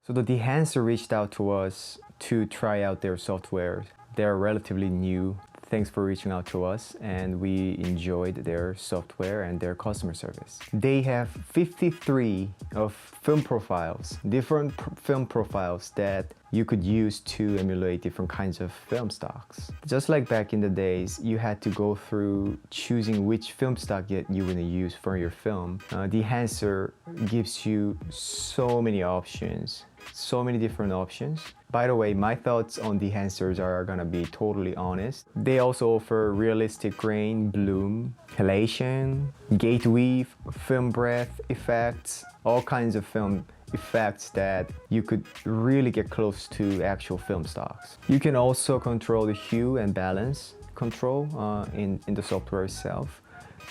So the Dehancer reached out to us to try out their software. They're relatively new. Thanks for reaching out to us, and we enjoyed their software and their customer service. They have 53 of film profiles, different film profiles that you could use to emulate different kinds of film stocks. Just like back in the days, you had to go through choosing which film stock you were going to use for your film. Dehancer gives you so many options, so many different options. By the way, my thoughts on Dehancers are gonna be totally honest. They also offer realistic grain, bloom, halation, gate weave, film breath effects, all kinds of film effects that you could really get close to actual film stocks. You can also control the hue and balance control in the software itself,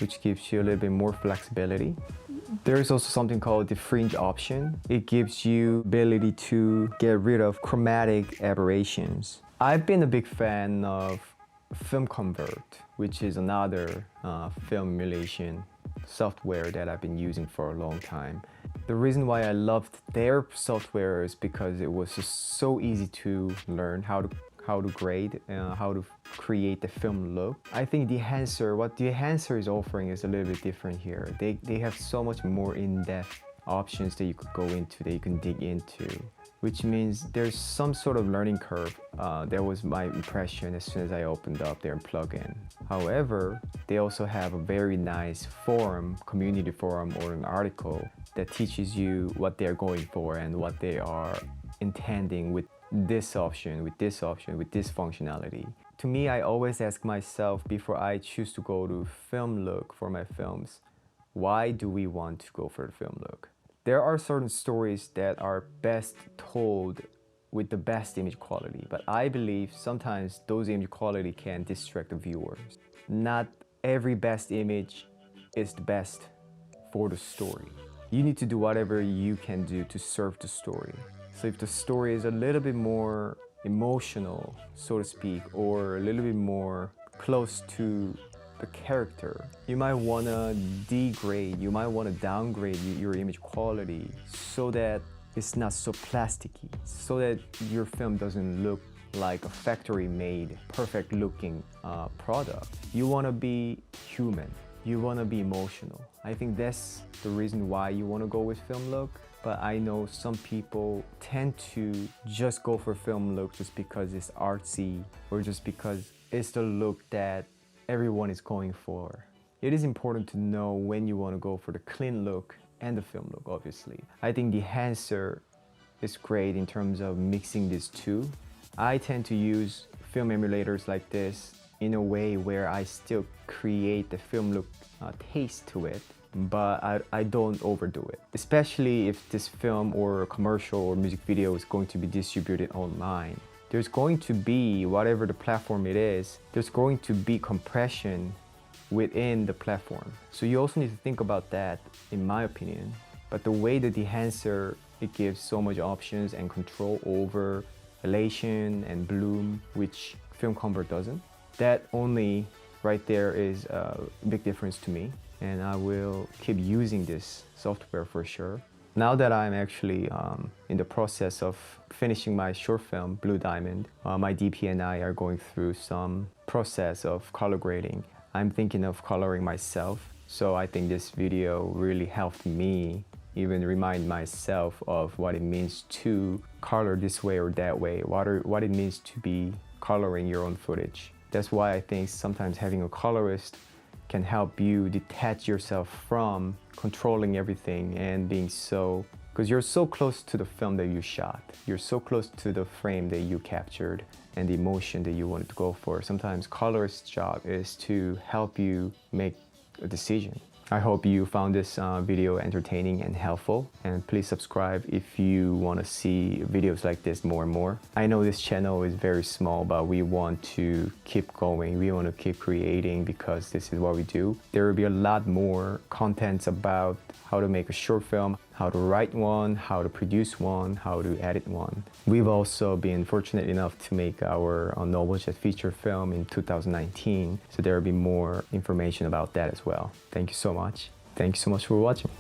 which gives you a little bit more flexibility. There is also something called the fringe option. It gives you ability to get rid of chromatic aberrations. I've been a big fan of Film Convert, which is another film emulation software that I've been using for a long time. The reason why I loved their software is because it was just so easy to learn how to grade, how to create the film look. I think what Dehancer is offering is a little bit different here. They have so much more in-depth options that you could go into, that you can dig into, which means there's some sort of learning curve. That was my impression as soon as I opened up their plugin. However, they also have a very nice forum, community forum, or an article that teaches you what they're going for and what they are intending with this option, with this option, with this functionality. To me, I always ask myself before I choose to go to FilmLook for my films, why do we want to go for the FilmLook? There are certain stories that are best told with the best image quality, but I believe sometimes those image quality can distract the viewers. Not every best image is the best for the story. You need to do whatever you can do to serve the story. So if the story is a little bit more emotional, so to speak, or a little bit more close to the character, you might want to degrade, you might want to downgrade your image quality so that it's not so plasticky, so that your film doesn't look like a factory-made, perfect-looking product. You want to be human. You want to be emotional. I think that's the reason why you want to go with FilmLook. But I know some people tend to just go for FilmLook just because it's artsy or just because it's the look that everyone is going for. It is important to know when you want to go for the clean look and the film look, obviously. I think Dehancer is great in terms of mixing these two. I tend to use film emulators like this in a way where I still create the film look taste to it, but I don't overdo it. Especially if this film or commercial or music video is going to be distributed online. There's going to be, whatever the platform it is, there's going to be compression within the platform. So you also need to think about that, in my opinion. But the way the Dehancer, it gives so much options and control over halation and bloom, which Film Convert doesn't. That only right there is a big difference to me. And I will keep using this software for sure. Now that I'm actually in the process of finishing my short film, Blue Diamond, my DP and I are going through some process of color grading. I'm thinking of coloring myself, so I think this video really helped me even remind myself of what it means to color this way or that way, what it means to be coloring your own footage. That's why I think sometimes having a colorist can help you detach yourself from controlling everything and being because you're so close to the film that you shot. You're so close to the frame that you captured and the emotion that you wanted to go for. Sometimes colorist's job is to help you make a decision. I hope you found this video entertaining and helpful, and please subscribe if you want to see videos like this more and more. I know this channel is very small, but we want to keep going. We want to keep creating because this is what we do. There will be a lot more contents about how to make a short film, how to write one, how to produce one, how to edit one. We've also been fortunate enough to make our no budget feature film in 2019, so there will be more information about that as well. Thank you so much. Thank you so much for watching.